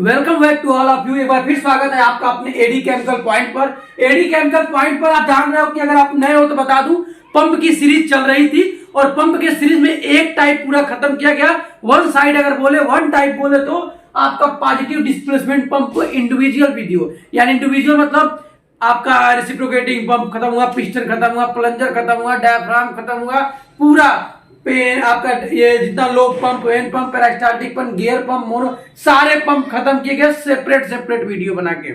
Welcome back to all of you. एक बार फिर स्वागत है आपका अपने एडी केमिकल पॉइंट पर। एडी केमिकल पॉइंट पर आप जान रहे हो कि अगर आप नए हो तो बता दूं, पंप की सीरीज चल रही थी और पंप के सीरीज में एक टाइप पूरा खत्म किया गया। वन साइड अगर बोले, वन टाइप बोले तो आपका पॉजिटिव डिस्प्लेसमेंट पंप को इंडिविजुअल वीडियो, यानी इंडिविजुअल मतलब आपका रेसिप्रोकेटिंग पंप खत्म हुआ, पिस्टन खत्म हुआ, प्लंजर खत्म हुआ, डायफ्राम खत्म हुआ, पूरा पेन आपका ये जितना लोग pump, hand pump, peristaltic pump, gear pump, mono सारे पंप खत्म किए गए सेपरेट सेपरेट वीडियो बना के।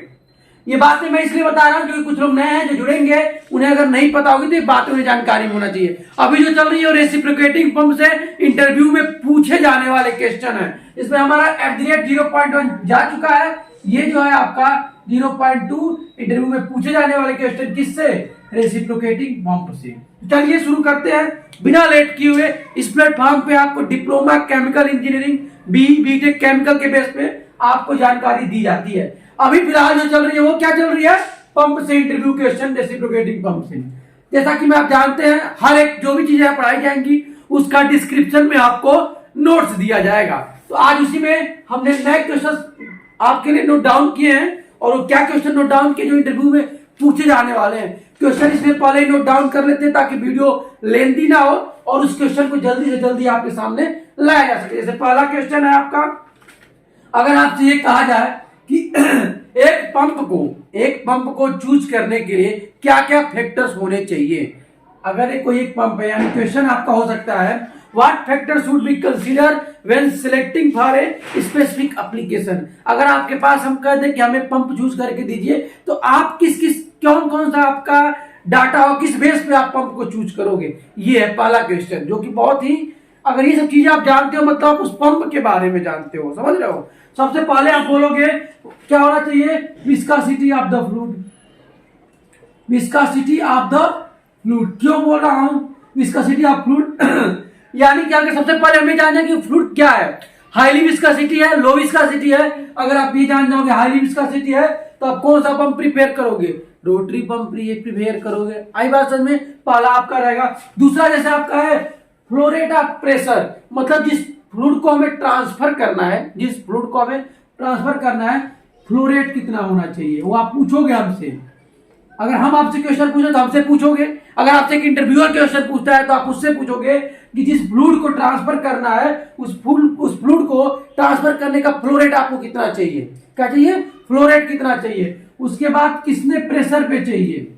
ये बातें मैं इसलिए बता रहा हूँ क्योंकि कुछ लोग नए हैं जो जुड़ेंगे, उन्हें अगर नहीं पता होगी तो ये बातें उन्हें जानकारी होना चाहिए। अभी जो चल रही है रेसिप्रोकेटिंग पंप से इंटरव्यू में पूछे जाने वाले क्वेश्चन है। इसमें हमारा @0.1 जा चुका है। ये जो है आपका 0.2 इंटरव्यू में पूछे जाने वाले क्वेश्चन किससे? रेसिप्रोकेटिंग पंप से। चलिए शुरू करते हैं बिना लेट किए हुए। इस प्लेटफॉर्म पे आपको diploma chemical engineering, BTech chemical के बेस पे आपको जानकारी दी जाती है। अभी फिलहाल जो चल रही है वो क्या चल रही है? पंप से इंटरव्यू क्वेश्चन, रेसिप्रोकेटिंग पंप से। जैसा कि मैं आप जानते हैं, हर एक जो भी चीजें पढ़ाई जाएंगी उसका डिस्क्रिप्शन में आपको नोट्स दिया जाएगा। तो आज उसी में हमने नए क्वेश्चन आपके लिए नोट डाउन किए हैं। और वो क्या क्वेश्चन नोट डाउन किए जो इंटरव्यू में पूछे जाने वाले हैं। क्वेश्चन इसमें पहले ही नोट डाउन कर लेते हैं ताकि वीडियो लेंथी ना हो और उस क्वेश्चन को जल्दी से जल्दी आपके सामने लाया जा सके। जैसे पहला क्वेश्चन है आपका, अगर आपसे ये कहा जाए कि एक पंप को चूज करने के लिए क्या क्या फैक्टर्स होने चाहिए। अगर कोई एक पंप है, यानी क्वेश्चन आपका हो सकता है what factor should be consider when selecting for a specific application. अगर आपके पास हम कह दें कि हमें पंप चूज करके दीजिए तो आप किस कौन सा आपका डाटा हो, किस बेस पे आप पंप को चूज करोगे। ये है पहला क्वेश्चन, जो कि बहुत ही, अगर ये सब चीजें आप जानते हो मतलब आप उस पंप के बारे में जानते हो, समझ रहे हो। सबसे पहले आप बोलोगे क्या होना चाहिए? Viscosity of the fluid. Viscosity of the fluid क्यों बोल रहा हूं विस्कोसिटी ऑफ फ्लूइड? यानी क्या, सबसे पहले हमें जानना है कि फ्लूइड क्या है। हाईली विस्कोसिटी है, लो विस्कोसिटी है। अगर आप ये जान जाओगे हाईली विस्कोसिटी है तो आप कौन सा पंप प्रिपेयर करोगे? रोटरी पंप प्रिपेयर करोगे। आई बात समझ में? पहला आपका रहेगा। दूसरा जैसे आपका है फ्लो रेट ऑफ प्रेशर, मतलब जिस फ्लूइड को हमें ट्रांसफर करना है, फ्लो रेट कितना होना चाहिए वो आप पूछोगे हमसे। अगर हम आपसे क्वेश्चन पूछे तो हमसे पूछोगे, अगर आपसे एक इंटरव्यूअर क्वेश्चन पूछता है तो आप उससे पूछोगे कि जिस फ्लूइड को ट्रांसफर करना है उस फ्लूइड को ट्रांसफर करने का फ्लो रेट आपको कितना चाहिए। क्या चाहिए? फ्लो रेट कितना चाहिए। उसके बाद किसने प्रेशर पे चाहिए।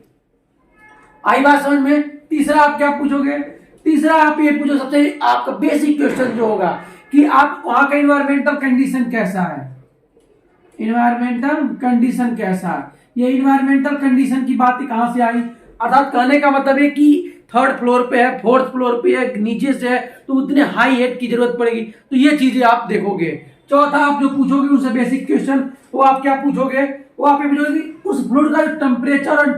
आई बात समझ में? तीसरा आप क्या पूछोगे? तीसरा आप ये पूछो, सबसे आपका बेसिक क्वेश्चन जो होगा कि आप वहां का इन्वायरमेंटल कंडीशन कैसा है। इन्वायरमेंटल कंडीशन कैसा है। ये इन्वायरमेंटल कंडीशन की बात कहां से आई? अर्थात कहने का मतलब है कि थर्ड फ्लोर पे है, फोर्थ फ्लोर पे है, नीचे से है तो उतने हाई हेड की जरूरत पड़ेगी। तो ये चीजें आप देखोगे। चौथा आप जो पूछोगे उससे बेसिक क्वेश्चन, वो आप क्या पूछोगे? वो आप ये पूछोगे उस फ्लूइड का टेम्परेचर एंड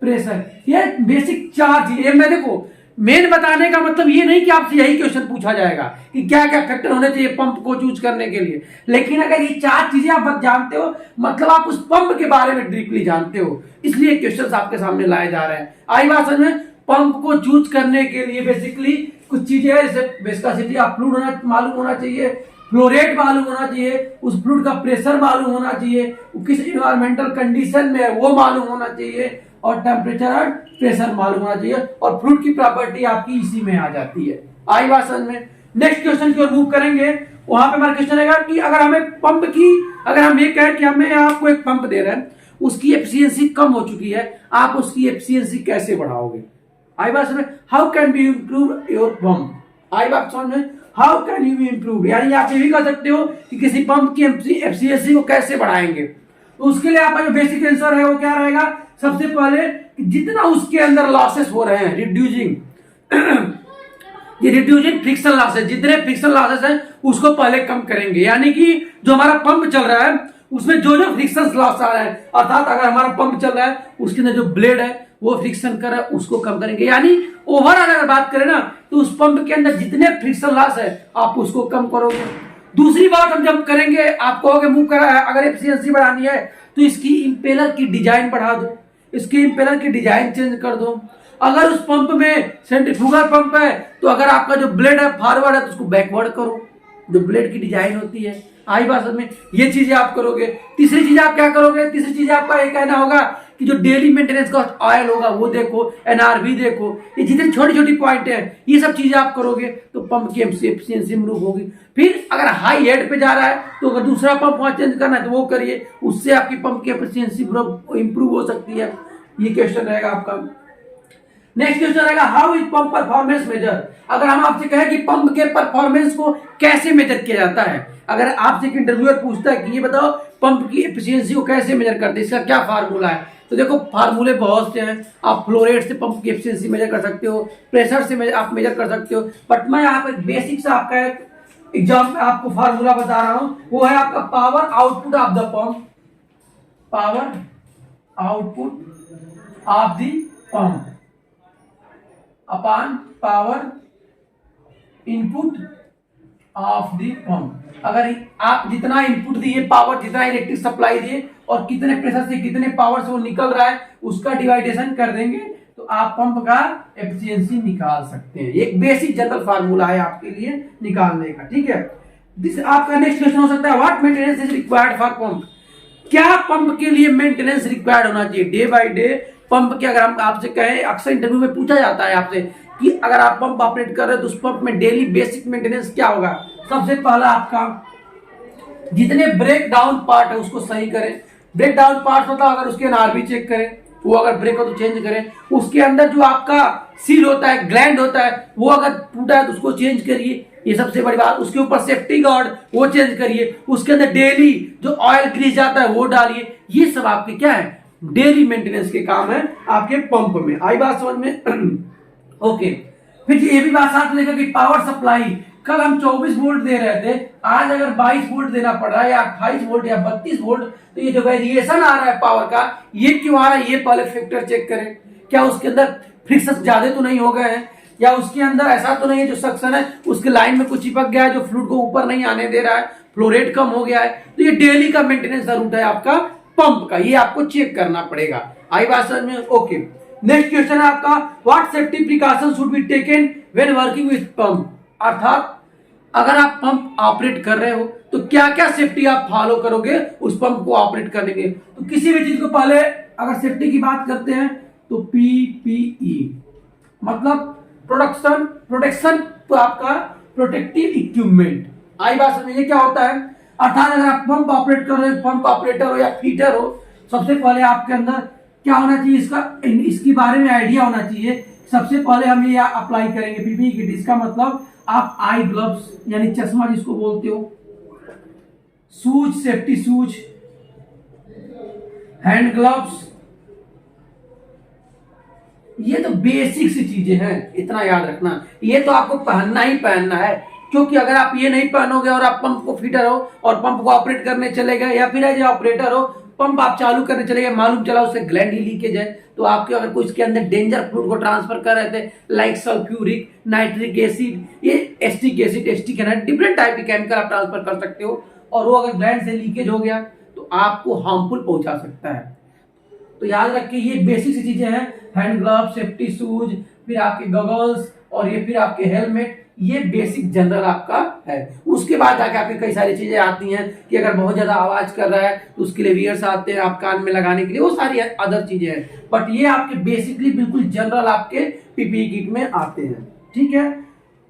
प्रेशर। ये बेसिक चार चीजें। मैं देखो मेन बताने का मतलब ये नहीं कि आपसे यही क्वेश्चन पूछा जाएगा कि क्या क्या फैक्टर होने चाहिए पंप को चूज करने के लिए, लेकिन अगर ये चार चीजें आप जानते हो मतलब आप उस पंप के बारे में डीपली जानते हो, इसलिए क्वेश्चंस आपके सामने लाए जा रहे हैं। आई बात समझ में? पंप को चूज करने के लिए बेसिकली कुछ चीजें है, जैसे विस्कोसिटी ऑफ फ्लूइड मालूम होना चाहिए, फ्लो रेट मालूम होना चाहिए, उस फ्लूइड का प्रेशर मालूम होना चाहिए, वो किस इन्वायरमेंटल कंडीशन में है वो मालूम होना चाहिए, और टेम्परेचर और प्रेशर मालूम होना चाहिए। और फ्लूइड की प्रॉपर्टी आपकी इसी में आ जाती है। आई बात समझ में? नेक्स्ट क्वेश्चन की ओर मूव करेंगे। वहां पे हमारा क्वेश्चन रहेगा कि अगर हमें पंप की, अगर हम ये कहें कि हमें आपको एक पंप दे रहे हैं, उसकी एफिशिएंसी कम हो चुकी है, आप उसकी एफिशिएंसी कैसे बढ़ाओगे। आई बात समझ में? How can be improve your pump. आई बात समझ में? How can you be improve, यानी आप ये भी कह सकते हो कि किसी पंप की एफिशिएंसी को कैसे बढ़ाएंगे। तो उसके लिए आपका जो बेसिक आंसर है वो क्या रहेगा? सबसे पहले जितना उसके अंदर लॉसेस हो रहे हैं, रिड्यूसिंग फ्रिक्शन लॉसेस, जितने फ्रिक्शन लॉसेस हैं उसको पहले कम करेंगे। यानी कि जो हमारा पंप चल रहा है उसमें जो फ्रिक्शन लॉस आ रहा है, अर्थात अगर हमारा पंप चल रहा है उसके अंदर जो ब्लेड है वो फ्रिक्शन कर रहा है उसको कम करेंगे। यानी ओवरऑल अगर बात करें ना तो उस पंप के अंदर जितने फ्रिक्शन लॉस है आप उसको कम करोगे। दूसरी बात हम जब करेंगे, आप कहोगे मूव करा है, अगर एफिशिएंसी बढ़ानी है तो इसकी इंपेलर की डिजाइन बढ़ा दो, इसकी इंपेलर की डिजाइन चेंज कर दो। अगर उस पंप में सेंट्रीफ्यूगल पंप है तो अगर आपका जो ब्लेड है फॉरवर्ड है तो उसको बैकवर्ड करो। जो ब्लेड की डिजाइन होती है। आई बात समझ में, ये चीजें आप करोगे। तीसरी चीज आप क्या करोगे, तीसरी चीज आपका ये कहना होगा कि जो डेली मेंटेनेंस का ऑयल होगा वो देखो, एनआरवी देखो, ये जितनी छोटी छोटी पॉइंट है ये सब चीजें आप करोगे तो पंप की एफिशिएंसी इंप्रूव होगी। फिर अगर हाई हेड पे जा रहा है तो अगर दूसरा पंप वहां चेंज करना है तो वो करिए, उससे आपकी पंप की एफिशिएंसी इंप्रूव हो सकती है। ये क्वेश्चन रहेगा आपका। नेक्स्ट क्वेश्चन रहेगा how is pump performance measure. अगर हम आपसे कहें कि पंप के परफॉर्मेंस को कैसे मेजर किया जाता है, अगर आपसे एक इंटरव्यूअर पूछता है कि ये बताओ पंप की एफिशिएंसी को कैसे मेजर करते हैं, इसका क्या फार्मूला है, तो देखो फार्मूले बहुत से हैं। आप फ्लो रेट से पंप की एफिशिएंसी मेजर कर सकते हो, प्रेशर से आप मेजर कर सकते हो, बट मैं यहाँ पे बेसिक से आपका एक एग्जाम में आपको फार्मूला बता रहा हूं, वो है आपका power output of the pump, power output of the pump upon power input of the pump. अगर आप जितना इनपुट दिए पावर, जितना इलेक्ट्रिक सप्लाई दिए और कितने प्रेशर से कितने पावर से वो निकल रहा है उसका डिवाइडेशन कर देंगे तो आप पंप का एफिशिएंसी निकाल सकते हैं। एक बेसिक जनरल फार्मूला है आपके लिए निकालने का, ठीक है। आपका नेक्स्ट क्वेश्चन हो सकता है what maintenance is required for pump. क्या पंप के लिए मेंटेनेंस रिक्वायर्ड होना चाहिए डे बाय डे। पंप के अगर हम आपसे कहें, अक्सर इंटरव्यू में पूछा जाता है आपसे कि अगर आप पंप ऑपरेट कर रहे हो तो उस पंप में डेली बेसिक मेंटेनेंस क्या होगा। सबसे पहला आपका जितने ब्रेक डाउन पार्ट है उसको सही करें। ब्रेक डाउन पार्ट मतलब अगर उसके एनआरबी चेक करें, वो अगर ब्रेक हो तो चेंज करें। उसके अंदर जो आपका सील होता है, ग्लैंड होता है, वो अगर टूटा है तो उसको चेंज करिए, ये सबसे बड़ी बात। उसके ऊपर सेफ्टी गार्ड वो चेंज करिए। उसके अंदर डेली जो ऑयल ग्रीस जाता है वो डालिए। ये सब आपके क्या है, डेली मेंटेनेंस के काम है आपके पंप में। आई बात समझ में ओके। फिर ये भी बात साथ लेकर कि पावर सप्लाई, कल हम 24 वोल्ट दे रहे थे, आज अगर 22 वोल्ट देना पड़ रहा है या 28 वोल्ट या 32 वोल्ट, तो ये जो वेरिएशन आ रहा है पावर का, ये क्यों आ रहा है, ये पहले फैक्टर चेक करें। क्या उसके अंदर फ्रिक्शन ज्यादा तो नहीं हो गए हैं, या उसके अंदर ऐसा तो नहीं है जो सक्शन है उसके लाइन में कुछ चिपक गया है जो फ्लूइड को ऊपर नहीं आने दे रहा है, फ्लो रेट कम हो गया है। तो ये डेली का मेंटेनेंस का रूट है आपका पंप का, ये आपको चेक करना पड़ेगा। आई बात समझ में ओके। नेक्स्ट क्वेश्चन है आपका what safety precaution should be taken when working with pump. अर्थात अगर आप पंप ऑपरेट कर रहे हो तो क्या क्या सेफ्टी आप फॉलो करोगे उस पंप को ऑपरेट करने के। तो किसी भी चीज को पहले अगर सेफ्टी की बात करते हैं तो पीपीई मतलब प्रोटेक्शन तो आपका प्रोटेक्टिव इक्विपमेंट। आई बात समझिए क्या होता है। अर्थात अगर आप पंप ऑपरेट कर रहे हो, पंप ऑपरेटर हो या फीटर हो, सबसे पहले आपके अंदर क्या होना चाहिए, इसके बारे में आइडिया होना चाहिए। सबसे पहले हम ये अप्लाई करेंगे पीपीई किट। इसका मतलब आप आई ग्लव्स यानी चश्मा जिसको बोलते हो, shoes safety shoes, hand gloves, ये तो बेसिक सी चीजें हैं, इतना याद रखना। ये तो आपको पहनना ही पहनना है, क्योंकि अगर आप ये नहीं पहनोगे और आप पंप को फीटर हो और पंप को ऑपरेट करने चले गए या फिर एज ऑपरेटर हो पंप आप चालू करने चले गए, मालूम चला उससे ग्लैंड ही लीकेज है, तो आपके अगर कोई इसके अंदर डेंजर फ्लूइड को ट्रांसफर कर रहे थे लाइक सल्फ्यूरिक, नाइट्रिक एसिड, ये acetic acid, acetic anhydride, different type के केमिकल आप ट्रांसफर कर सकते हो, और वो अगर ग्लैंड से लीकेज हो गया तो आपको हार्मफुल पहुंचा सकता है। तो याद रखिए ये बेसिक सी चीजें हैं, हैंड ग्लव, सेफ्टी शूज, फिर आपके गॉगल्स और ये फिर आपके हेलमेट, ये बेसिक जनरल आपका है। उसके बाद जाके आपकी कई सारी चीजें आती हैं कि अगर बहुत ज्यादा आवाज कर रहा है तो उसके लिए वियर्स आते हैं आप कान में लगाने के लिए, वो सारी अदर चीजें हैं, बट ये आपके बेसिकली बिल्कुल जनरल आपके पीपीई किट में आते हैं, ठीक है।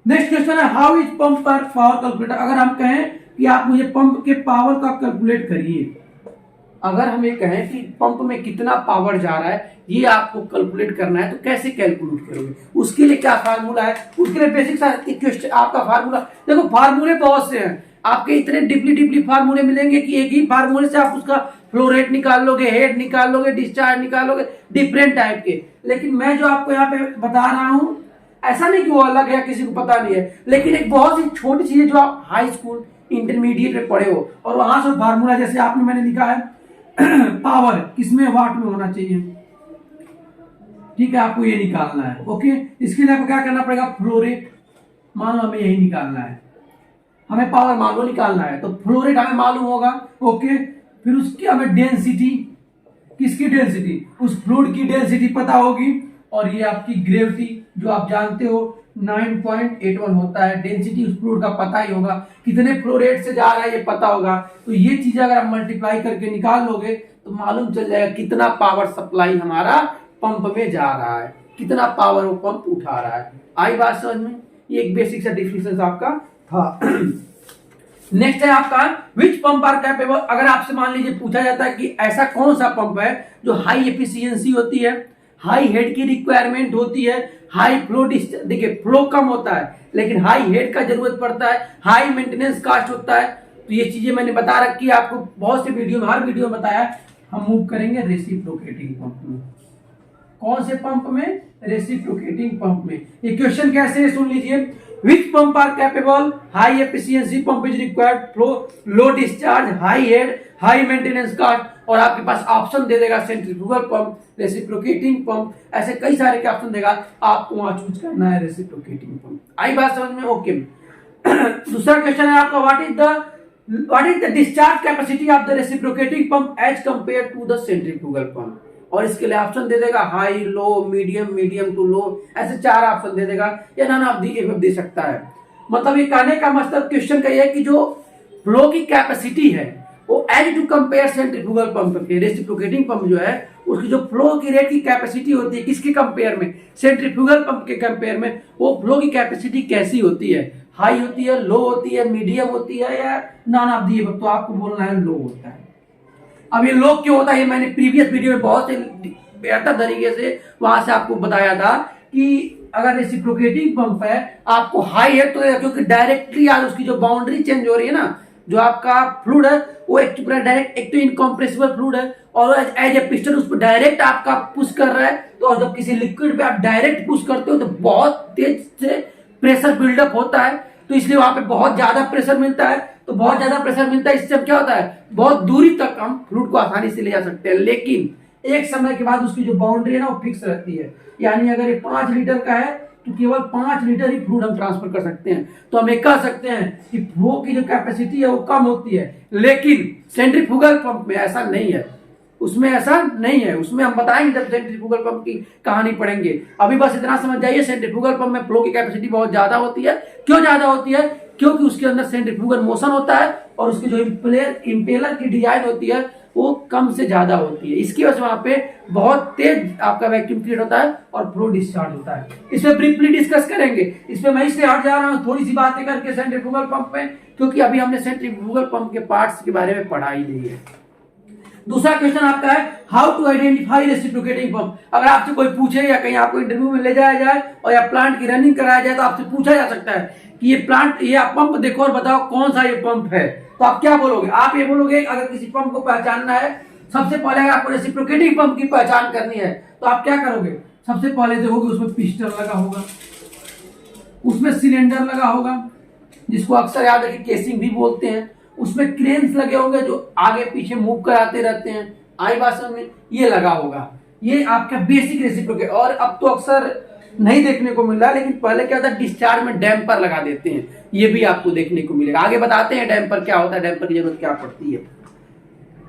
नेक्स्ट क्वेश्चन है हाउ इज पंप पर पावर कैलकुलेटर। अगर हम कहें कि आप मुझे पंप के पावर का कैलकुलेट करिए, अगर हम ये कहें कि पंप में कितना पावर जा रहा है ये आपको कैलकुलेट करना है, तो कैसे कैलकुलेट करोगे, उसके लिए क्या फार्मूला है, उसके लिए बेसिक क्वेश्चन आपका फार्मूला। देखो फार्मूले बहुत से हैं, आपके इतने डीपली फार्मूले मिलेंगे कि एक ही फार्मूले से आप उसका फ्लो रेट निकाल लोगे, हेड निकाल लोगे, डिस्चार्ज निकाल लोगे, डिफरेंट टाइप के। लेकिन मैं जो आपको यहाँ पे बता रहा हूँ ऐसा नहीं कि वो अलग है किसी को पता नहीं है, लेकिन एक बहुत सी छोटी चीज है जो आप हाई स्कूल इंटरमीडिएट में पढ़े हो, और वहां से फार्मूला जैसे आपने मैंने लिखा है पावर किसमें वाट में होना चाहिए, ठीक है, आपको ये निकालना है। ओके, इसके लिए आपको क्या करना पड़ेगा, फ्लो रेट मान लो हमें यही निकालना है, हमें पावर मान लो निकालना है, तो फ्लो रेट हमें मालूम होगा। ओके, फिर उसकी हमें डेंसिटी, किसकी डेंसिटी, उस फ्लूइड की डेंसिटी पता होगी, और ये आपकी ग्रेविटी जो आप जानते हो 9.81 होता है। डेंसिटी उस फ्लूइड का पता ही होगा, कितने फ्लो रेट से जा रहा है ये पता होगा। तो ये चीजें अगर आप मल्टीप्लाई करके निकाल लोगे तो मालूम चल जाएगा कितना पावर सप्लाई हमारा पंप में जा रहा है, कितना पावर वो पंप उठा रहा है। आई बात समझ में? ये एक बेसिक सा डिफिनेशन आपका था। नेक्स्ट है आपका विच पंप आर कैपेबल। अगर आपसे मान लीजिए पूछा जाता है कि ऐसा कौन सा पंप है जो हाई एफिशिएंसी होती है, हाई हेड की रिक्वायरमेंट होती है, हाई फ्लो डिस्टेंस, देखिए फ्लो कम होता है लेकिन हाई हेड का जरूरत पड़ता है, हाई मेंटेनेंस कास्ट होता है। तो ये चीजें मैंने बता रखी है आपको बहुत से वीडियो में, हर वीडियो में बताया। हम मूव करेंगे रेसिप्रोकेटिंग पंप में। कौन से पंप में? रेसिप्रोकेटिंग पंप में। ये क्वेश्चन कैसे है सुन लीजिए। Which pump are capable, high efficiency pump is required, flow low discharge, high head, high maintenance cost. और आपके पास ऑप्शन दे देगा सेंट्रीफ्यूगल पंप, रेसिप्रोकेटिंग पंप, ऐसे कई सारे के ऑप्शन देगा, आपको वहां चूज करना है रेसिप्रोकेटिंग पंप। आई बात समझ में? ओके। दूसरा क्वेश्चन है आपका what is the discharge capacity of the reciprocating pump as compare to the centrifugal pump. और इसके लिए ऑप्शन दे देगा high, low, medium, medium to low, ऐसे 4 ऑप्शन दे देगा या नन ऑफ दी एबव दे सकता है। मतलब ये कहने का मतलब क्वेश्चन का ये है कि जो फ्लो की कैपेसिटी है वो as to compare centrifugal pump के, रेसिप्रोकेटिंग पंप जो है उसकी जो फ्लो की रेट की कैपेसिटी होती है किसके कंपेयर में? सेंट्रीफ्यूगल पंप के कंपेयर में। वो फ्लो की कैपेसिटी कैसी होती है? हाई होती है, लो होती है, मीडियम होती है या नन ऑफ दी एबव? तो आपको बोलना है लो होता है। अब ये लो क्यों होता है ये मैंने प्रीवियस वीडियो में बहुत से बेहतर तरीके से वहां से आपको बताया था कि अगर रेसिप्रोकेटिंग पंप है आपको हाई है तो क्योंकि डायरेक्टली आज उसकी जो बाउंड्री चेंज हो रही है ना, जो आपका फ्लूइड है वो एक डायरेक्ट, एक तो इनकम्प्रेसिबल फ्लूइड है और एज ए पिस्टन उस पर डायरेक्ट आपका पुश कर रहा है। तो जब किसी लिक्विड पे आप डायरेक्ट पुश करते हो तो बहुत तेज से प्रेशर बिल्डअप होता है, तो इसलिए वहां पे बहुत ज्यादा प्रेशर मिलता है। तो बहुत ज्यादा प्रेशर मिलता है, इससे क्या होता है बहुत दूरी तक हम फ्लूइड को आसानी से ले जा सकते हैं। लेकिन एक समय के बाद उसकी जो बाउंड्री है ना वो फिक्स रहती है, यानी अगर ये 5 लीटर का है तो केवल 5 लीटर ही फ्लूइड हम ट्रांसफर कर सकते हैं। तो हम ये कह सकते हैं कि फ्लो की जो कैपेसिटी है वो कम होती है। लेकिन सेंट्रीफ्यूगल पंप में ऐसा नहीं है, उसमें ऐसा नहीं है। उसमें हम बताएंगे जब सेंट्रीफ्यूगल पंप की कहानी पढ़ेंगे। अभी बस इतना समझ जाइए सेंट्रीफ्यूगल पंप में फ्लो की कैपेसिटी बहुत ज्यादा होती है। क्यों ज्यादा होती है? क्योंकि उसके अंदर सेंट्रीफ्यूगल मोशन होता है और उसकी जो इंपेलर की डिजाइन होती है वो कम से ज्यादा होती है। इसकी वजह से वहां पे बहुत तेज आपका वैक्यूम क्रिएट होता है और फ्लो डिस्चार्ज होता है। इसमें ब्रीफली डिस्कस करेंगे। इसमें मैं इसलिए हट जा रहा हूँ थोड़ी सी बातें करके सेंट्रीफ्यूगल पंप में, क्योंकि अभी हमने सेंट्रीफ्यूगल पंप के पार्ट्स के बारे में पढ़ा ही नहीं है। दूसरा क्वेश्चन आपका है how to identify reciprocating pump. अगर आपसे कोई पूछे या कहीं आपको इंटरव्यू में ले जाया जाए और या प्लांट की रनिंग कराया जाए तो आपसे पूछा जा सकता है कि ये प्लांट, ये आप पंप देखो और बताओ कौन सा ये पंप है। तो आप क्या बोलोगे? आप ये बोलोगे अगर किसी पंप को पहचानना है, सबसे पहले अगर आपको रेसिप्रोकेटिंग पंप की पहचान करनी है तो आप क्या करोगे? सबसे पहले देखोगे उसमें पिस्टन लगा होगा, उसमें सिलेंडर लगा होगा जिसको अक्सर याद रखिए केसिंग भी बोलते हैं, उसमें क्रेन्स लगे होंगे जो आगे पीछे मूव कराते रहते हैं। आई बात समझ में? ये लगा होगा। ये आपका बेसिक रेसिप्रोकेट। और अब तो अक्सर नहीं देखने को मिल रहा है, लेकिन पहले क्या था डिस्चार्ज में डैम्पर लगा देते हैं, ये भी आपको देखने को मिलेगा। आगे बताते हैं डैम्पर क्या होता है, डैम्पर की जरूरत क्या पड़ती है।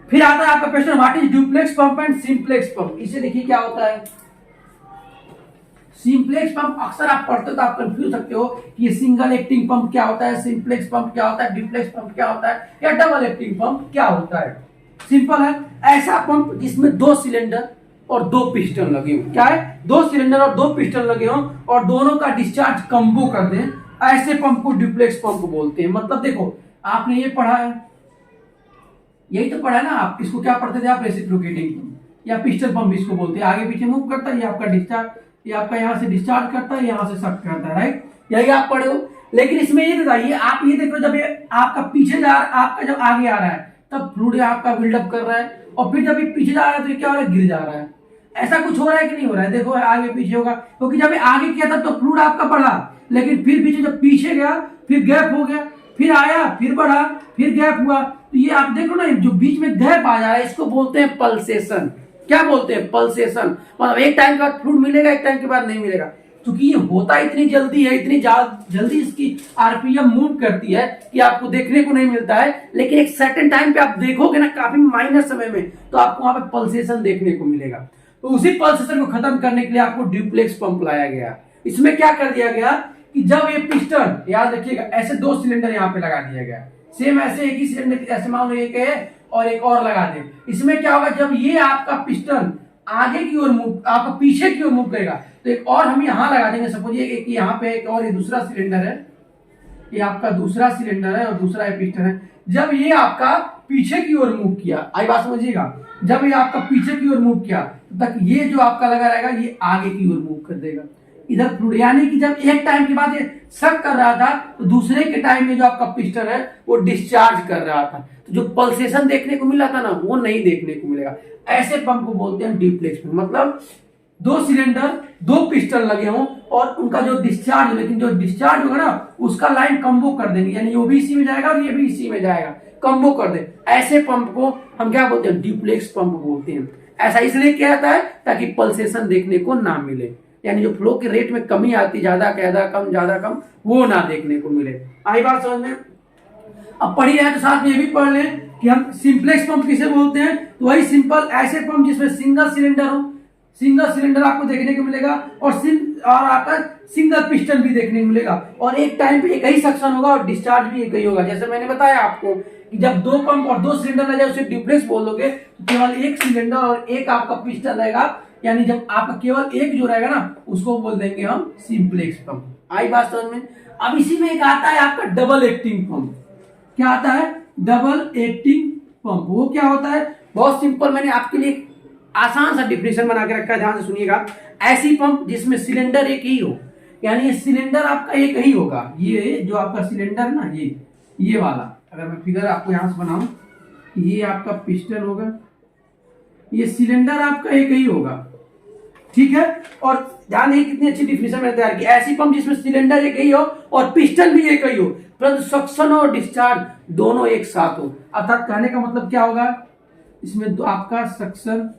फिर आता है आपका question what is duplex pump and simplex pump. इसे देखिए क्या होता है। सिंप्लेक्स पंप अक्सर आप पढ़ते हो तो आप कंफ्यूज सकते हो कि ये सिंगल एक्टिंग पंप क्या होता है, सिंप्लेक्स पंप क्या होता है, डुप्लेक्स पंप क्या होता है या डबल एक्टिंग पंप क्या होता है। सिंपल है, ऐसा पंप जिसमें 2 सिलेंडर और 2 पिस्टन लगे हो। क्या है? 2 सिलेंडर और 2 पिस्टन लगे हो और दोनों का डिस्चार्ज कम्बो कर दें, ऐसे पंप को डुप्लेक्स पंप बोलते हैं। मतलब देखो आपने ये पढ़ा है, यही तो पढ़ा है ना आप। इसको क्या पढ़ते थे आप? रेसिप्रोकेटिंग पंप या पिस्टन पंप इसको बोलते हैं। आगे पीछे मूव करता है, ये आपका डिस्चार्ज, ये आपका यहाँ से डिस्चार्ज करता है, यहाँ से सक करता है, राइट? यही आप पढ़े हो। लेकिन इसमें ये बताइए, आप ये देखो जब ये आपका पीछे जा रहा है, आपका जब आगे आ रहा है तब फ्लूइड आपका बिल्डअप कर रहा है, और फिर जब ये पीछे जा रहा है तो ये क्या हो रहा है? गिर जा रहा है। ऐसा कुछ हो रहा है कि नहीं हो रहा है? देखो आगे पीछे होगा, क्योंकि जब आगे किया था तो फ्लूइड आपका बढ़ा, लेकिन फिर पीछे जब पीछे गया फिर गैप हो गया, फिर आया फिर बढ़ा फिर गैप हुआ। तो ये आप देखो ना, जो बीच में गैप आ जा रहा है इसको बोलते हैं पल्सेशन। क्या बोलते हैं? पल्सेशन। मतलब एक टाइम के बाद फ्लूइड मिलेगा, एक टाइम के बाद नहीं मिलेगा। क्योंकि ये होता इतनी जल्दी है, इतनी जल्दी इसकी आरपीएम मूव करती है कि आपको देखने को नहीं मिलता है, लेकिन एक सर्टेन टाइम पे आप देखोगे ना काफी माइनर समय में तो आपको वहां पे पल्सेशन देखने को मिलेगा। तो उसी पल्सेशन को खत्म करने के लिए आपको डुप्लेक्स पंप लाया गया। इसमें क्या कर दिया गया कि जब ये पिस्टन, याद रखिएगा, ऐसे 2 सिलेंडर यहाँ पे लगा दिया गया, सेम ऐसे एक ही सिलेंडर, ऐसे मान लो एक है और एक और लगा दे। इसमें क्या होगा, जब ये आपका पिस्टन आगे की ओर मूव, आपका पीछे की ओर मूव करेगा, तो एक और हम यहाँ लगा देंगे। सपोज ये एक यहाँ पे एक और, ये दूसरा सिलेंडर है, ये आपका दूसरा सिलेंडर है और दूसरा ये पिस्टन है। जब ये आपका पीछे की ओर मूव किया, आई बात समझिएगा, जब ये आपका पीछे की ओर मूव किया तक ये जो आपका लगा रहेगा ये आगे की ओर मूव कर देगा इधर फ्लूइड। यानी कि जब एक टाइम के बाद ये सक कर रहा था तो दूसरे के टाइम में जो आपका पिस्टन है वो डिस्चार्ज कर रहा था, तो जो पल्सेशन देखने को मिला था ना वो नहीं देखने को मिलेगा। ऐसे पंप को बोलते हैं डीप्लेक्स पंप। मतलब 2 सिलेंडर 2 पिस्टन लगे हों और उनका जो डिस्चार्ज, लेकिन जो डिस्चार्ज होगा ना उसका लाइन कम्बो कर देंगे, यानी वो भी इसी में जाएगा और ये भी इसी में जाएगा, कम्बो कर दे। ऐसे पंप को हम क्या बोलते हैं, डीप्लेक्स पंप बोलते हैं। ऐसा इसलिए किया जाता है ताकि पल्सेशन देखने को ना मिले, यानी जो फ्लो के रेट में कमी आती, ज्यादा कम, वो ना देखने को मिले। आई बात समझ में? अब पढ़ी रहे तो साथ में ये भी पढ़ लें कि हम सिंपलेक्स पंप किसे बोलते हैं। तो वही सिंपल ऐसे पंप जिसमें सिंगल सिलेंडर हो, सिंगल सिलेंडर आपको देखने को मिलेगा और आपका सिंगल पिस्टन भी देखने को मिलेगा और एक टाइम पे एक ही सक्शन होगा और डिस्चार्ज भी एक ही होगा। जैसे मैंने बताया आपको कि जब 2 पंप और 2 सिलेंडर लग जाए उसे डुप्लेक्स बोल दोगे, तो केवल एक सिलेंडर और एक आपका पिस्टन रहेगा, यानी जब आपका केवल एक जो रहेगा ना उसको बोल देंगे हम सिंपलेक्स पंप। आई बात समझ में? अब इसी में एक आता है आपका डबल एक्टिंग पंप। क्या आता है? Double acting pump. वो क्या होता है? बहुत सिंपल, मैंने आपके लिए आसान सा डिफिनेशन बना के रखा है, ध्यान से सुनिएगा। ऐसी पंप जिसमें सिलेंडर एक ही हो, यानी ये सिलेंडर आपका एक ही होगा। ये जो आपका सिलेंडर है ना, ये वाला, अगर मैं फिगर आपको यहां से बनाऊं, ये आपका पिस्टन होगा, ये सिलेंडर आपका एक ही होगा, ठीक है। और ध्यान है कितनी अच्छी डिफिनेशन मैंने तैयार की। ऐसी पंप जिसमें सिलेंडर एक ही हो और पिस्टन भी एक ही हो, परंतु सक्शन और डिस्चार्ज दोनों एक साथ हो। अर्थात कहने का मतलब क्या होगा, इसमें तो आपका सक्शन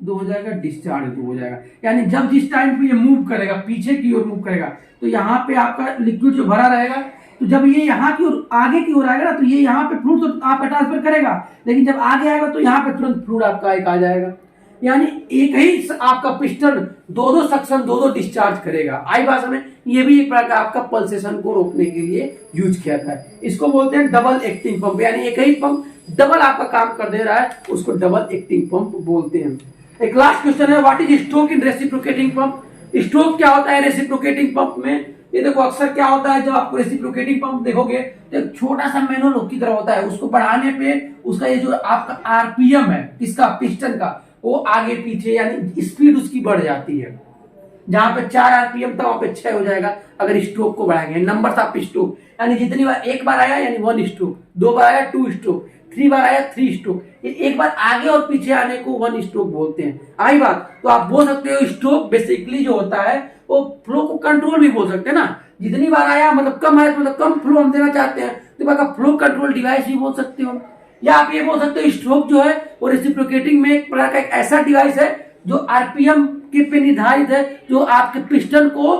2 हो जाएगा, डिस्चार्ज 2 हो जाएगा। यानी जब जिस टाइम पे ये मूव करेगा, पीछे की ओर मूव करेगा, तो यहाँ पे आपका लिक्विड जो भरा रहेगा, तो जब ये यहाँ की ओर आगे की ओर आएगा ना, तो ये यहाँ पे फ्लूइड तो आपका ट्रांसफर करेगा, लेकिन जब आगे आएगा तो यहाँ पे तुरंत फ्लूइड आपका एक आ जाएगा। यानी एक ही आपका पिस्टन 2 सक्शन 2 डिस्चार्ज करेगा। आई बात समझ? ये भी एक प्रकार का आपका पल्सेशन को रोकने के लिए यूज किया था। इसको बोलते हैं डबल एक्टिंग पंप, यानी एक ही पंप डबल आपका काम कर दे रहा है, उसको डबल एक्टिंग पंप बोलते हैं। एक लास्ट क्वेश्चन है, what is stroke in reciprocating pump? Stroke क्या होता है रेसिप्रोकेटिंग पंप में? ये देखो अक्सर क्या होता है, जब आप रेसिप्रोकेटिंग पंप देखोगे तो एक छोटा सा मैनुअल की तरह होता है, उसको बढ़ाने पे उसका ये जो आपका आरपीएम है किसका, पिस्टन का, वो आगे पीछे यानी स्पीड उसकी बढ़ जाती है। जहां पे 4 आरपीएम था वहां पे 6 हो जाएगा अगर स्ट्रोक को बढ़ाएंगे। नंबर ऑफ स्ट्रोक, यानी जितनी बार, एक बार आया यानी 1 स्ट्रोक, 2 बार आया 2 स्ट्रोक, 3 बार आया 3 स्ट्रोक, एक बार आगे और पीछे आने को 1 स्ट्रोक बोलते हैं। आई बात? तो आप बोल सकते हो स्ट्रोक बेसिकली जो होता है वो फ्लो को कंट्रोल भी बोल सकते हैं ना। जितनी बार आया मतलब कम है, मतलब कम फ्लो हम देना चाहते हैं, तो फ्लो कंट्रोल डिवाइस भी बोल सकते हो। या आप ये बोल सकते हो स्ट्रोक जो है वो रेसिप्रोकेटिंग में एक प्रकार का एक ऐसा डिवाइस है जो आरपीएम के पे निर्धारित है, जो आपके पिस्टन को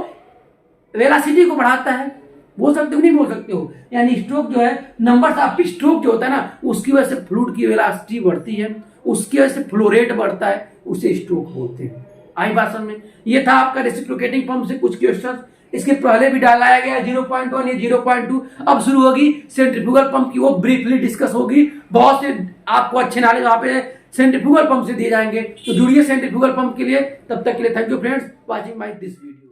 वेलोसिटी को बढ़ाता है। बोल सकते हो, नहीं बोल सकते हो? यानी स्ट्रोक जो है, नंबर ऑफ स्ट्रोक जो होता है ना, उसकी वजह से फ्लूइड की वेलोसिटी बढ़ती है, उसकी वजह से फ्लो रेट बढ़ता है, उसे स्ट्रोक बोलते हैं। आई बात समझ में? ये था आपका रेसिप्रोकेटिंग पंप से कुछ क्वेश्चन। इसके पहले भी डाला गया 0.1 या 0.2। अब शुरू होगी सेंट्रीफ्यूगल पंप की, वो ब्रीफली डिस्कस होगी। बहुत से आपको अच्छे नॉलेज वहां पे सेंट्रीफ्यूगल पंप से दिए जाएंगे, तो जुड़िए सेंट्रीफ्यूगल पंप के लिए। तब तक के लिए thank you friends, watching my this video.